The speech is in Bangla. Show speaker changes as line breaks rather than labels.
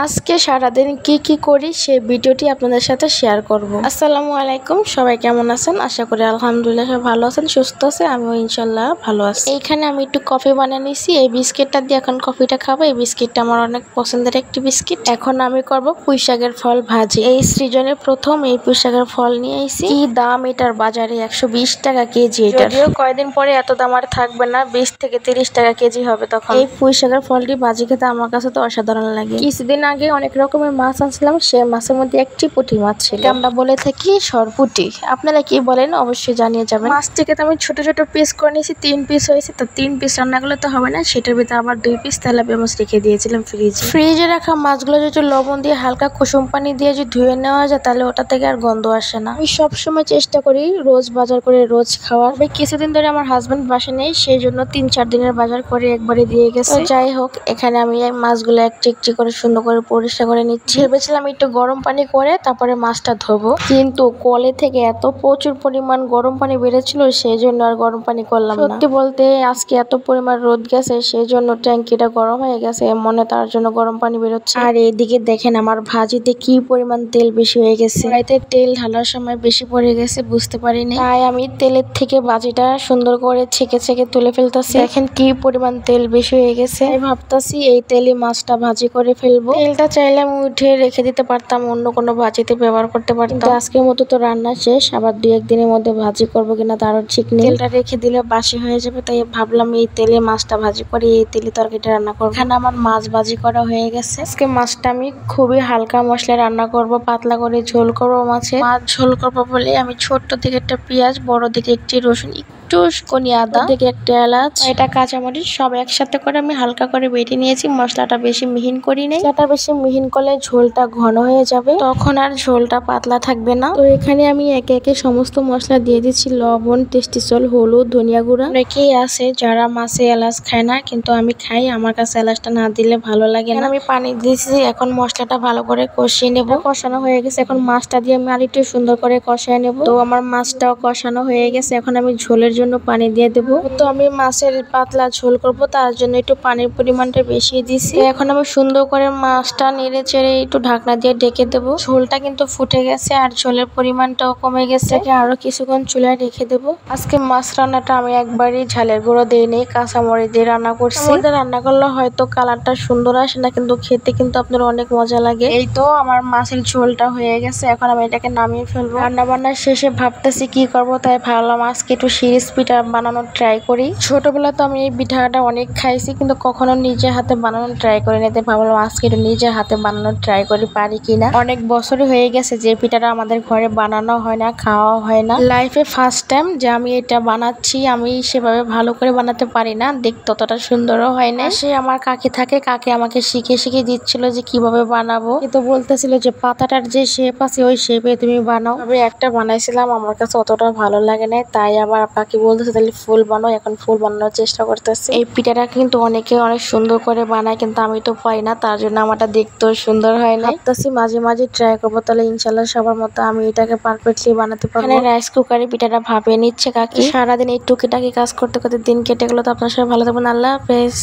আজকে সারাদিন কি করি সেই ভিডিওটি আপনাদের সাথে শেয়ার করব। আসসালামু আলাইকুম, সবাই কেমন আছেন? আশা করি আলহামদুলিল্লাহ সবাই ভালো আছেন, সুস্থ আছে। আমিও ইনশাল্লাহ ভালো আছি। এইখানে আমি একটু কফি বানিয়ে নিয়েছি। এই বিস্কিটটা দিয়ে এখন কফিটা খাবো। এই বিস্কিটটা আমার অনেক পছন্দের একটি বিস্কিট। এখন আমি করব পুঁই শাকের ফল ভাজি। এই সিজনের প্রথম এই পুঁই শাকের ফল নিয়ে এসেছি। কি দাম এটার বাজারে, 120 টাকা কেজি। যদিও কয়েকদিন পরে এত দাম আর থাকবে না, 20 থেকে 30 টাকা কেজি হবে তখন। এই পুঁই শাকের ফলটি ভাজি খেতে আমার কাছে তো অসাধারণ লাগে। কিছুদিন আগে অনেক রকমের মাছ আনছিলাম, সে মাছের মধ্যে একটি পুঁটি মাছ ছিল। আমরা বলে থাকি সরপুঁটি, আপনারা কি বলেন অবশ্যই জানিয়ে যাবেন। মাছটিকে তো আমি ছোট ছোট পিস করে নিয়েছি, 3 পিস হয়েছে। তো 3 পিস রান্না করলে তো হবে না, সেটার ভিতরে আবার 2 পিস তেলাপিয়া মাছ রেখে দিয়েছিলাম ফ্রিজে রাখা মাছগুলো যদি লবণ দিয়ে হালকা কুসুম পানি দিয়ে যদি ধুয়ে নেওয়া যায়, তাহলে ওটা থেকে আর গন্ধ আসে না। আমি সবসময় চেষ্টা করি রোজ বাজার করে রোজ খাওয়ার। কিছুদিন ধরে আমার হাজবেন্ড বাসা নেই, সেই জন্য 3-4 দিনের বাজার করে একবারে দিয়ে গেছে। যাই হোক, এখানে আমি এই মাছগুলো একটি করে সুন্দর করে পরিষ্কার করে নিচ্ছি। ভেবেছিলাম একটু গরম পানি করে তারপরে মাছটা ধোবো, কিন্তু কলে থেকে এত প্রচুর পরিমাণ গরম পানি বেড়েছিল, সেই জন্য আর গরম পানি করলাম না। সত্যি বলতে আজকে এত পরিমাণ রোদ গেছে, সেই জন্য ট্যাঙ্কিটা গরম হয়ে গেছে, মনে তার জন্য গরম পানি বেরোচ্ছে। আর এইদিকে দেখেন আমার ভাজিতে কি পরিমাণ তেল বেশি হয়ে গেছে। কড়াইতে তেল ঢালার সময় বেশি পড়ে গেছে, বুঝতে পারিনি। তাই আমি তেলের থেকে ভাজিটা সুন্দর করে ছেঁকে তুলে ফেলতেছি। দেখেন কি পরিমাণ তেল বেশি হয়ে গেছে। আমি ভাবতেছি এই তেলে মাছটা ভাজি করে ফেলবো। তেলটা চাইলে আমি উঠে রেখে দিতে পারতাম, অন্য কোনো ভাজিতে ব্যবহার করতে পারতাম। আজকের মতো তো রান্না শেষ, আবার 2-1 দিনের মধ্যে ভাজি করবো কিনা তারও ঠিক নেই। তেলটা রেখে দিলে বাসি হয়ে যাবে, তাই ভাবলাম এই তেলে মাছটা ভাজি করে এই তেলে তরকারিটা রান্না করবো। এখানে আমার মাছ ভাজি করা হয়ে গেছে। আজকে মাছটা আমি খুবই হালকা মশলায় রান্না করব, পাতলা করে ঝোল করবো। মাছ ঝোল করবো বলে আমি ছোট্ট দিকে একটা পেঁয়াজ, বড় দিকে একটি রসুন, একটু কোনি আদা, দিকে একটা এলাচ, এটা কাঁচামরিচ সব একসাথে করে আমি হালকা করে বেটে নিয়েছি। মশলাটা বেশি মিহিন করি নাই, মশলাটা বেশি মিহিন করলে ঝোলটা ঘন হয়ে যাবে, তখন আর ঝোলটা পাতলা থাকবে না। তো এখানে আমি একে একে সমস্ত মশলা দিয়ে দিচ্ছি। লবণ, টেস্টি সল্ট, হলুদ, ধনিয়া গুঁড়া। অনেকেই আছে যারা মাছে এলাচ খায় না, কিন্তু আমি খাই। আমার কাছে এলাচটা না দিলে ভালো লাগে না। আমি পানি দিয়েছি, এখন মশলাটা ভালো করে কষিয়ে নেবো। কষানো হয়ে গেছে, এখন মাছটা দিয়ে আমি আরেকটু সুন্দর করে কষিয়ে নেবো। তো আমার মাছটাও কষানো হয়ে গেছে, এখন আমি ঝোলের জন্য পানি দিয়ে দেবো। তো আমি মাছের পাতলা ঝোল করব, তার জন্য একটু পানির পরিমাণটা বেশি দিছি। এখন আমি সুন্দর করে মাছটা নেড়ে চেড়ে একটু ঢাকনা দিয়ে ঢেকে দেবো। ঝোলটা কিন্তু ফুটে গেছে আর ঝোলের পরিমাণটাও কমে গেছে। আরো কিছুক্ষণ চুলায় রেখে দেবো। আজকে মাছ রান্নাটা আমি একবারই ঝালের গুঁড়ো দিয়ে নেই, কাঁচামরিচ দিয়ে রান্না করছি। রান্না করলে হয়তো কালারটা সুন্দর আসে না, কিন্তু খেতে কিন্তু আপনার অনেক মজা লাগে। এই তো আমার মাছের ঝোলটা হয়ে গেছে, এখন আমি এটাকে নামিয়ে ফেলবো। রান্না বান্নার শেষে ভাবতেছি কি করব, তাই ভাবলাম আজকে একটু শিরিষ পিঠা বানানোর ট্রাই করি। ছোটবেলা তো আমি এই পিঠাটা অনেক খাইছি, কিন্তু কখনো নিজে হাতে বানানোর ট্রাই করি না। ভাবলাম আজকে একটু নিজে হাতে বানানোর ট্রাই করি, পারি কিনা। অনেক বছরই হয়ে গেছে যে পিঠাটা আমাদের ঘরে বানানো হয় না, খাওয়া হয় না। লাইফে ফার্স্ট টাইম যে আমি এটা বানাচ্ছি। আমি সেভাবে ভালো করে বানাতে পারি না, দেখতে ততটা সুন্দরও হয় না। সে আমার কাকি থাকে, কাকি আমাকে শিখে দিচ্ছিল যে কিভাবে বানাবো, কিন্তু বলতেছিল যে পাতাটার যে শেপ আছে ওই শেপে তুমি বানাও। আমি একটা বানাইছিলাম, আমার কাছে অতটা ভালো লাগে না, তাই আবার কাকি বলতেছে তাহলে ফুল বানাও। এখন ফুল বানানোর চেষ্টা করতেছি। এই পিঠাটা কিন্তু অনেকে অনেক সুন্দর করে বানায়, কিন্তু আমি তো পাই না, তার জন্য আমারটা দেখতেও সুন্দর হয় না। ভাবতেছি মাঝে মাঝে ট্রাই করবো, তাহলে ইনশাল্লাহ সবার মতো আমি এটাকে পারফেক্টলি বানাতে পারবো। এখানে রাইস কুকারে পিঠাটা ভাপিয়ে নিচ্ছে কাকি। সারাদিন এই টুকিটাকি কাজ করতে করতে দিন কেটে গেলো। তো আপনার সবাই ভালো থাকবেন, আল্লাহ হাফেজ।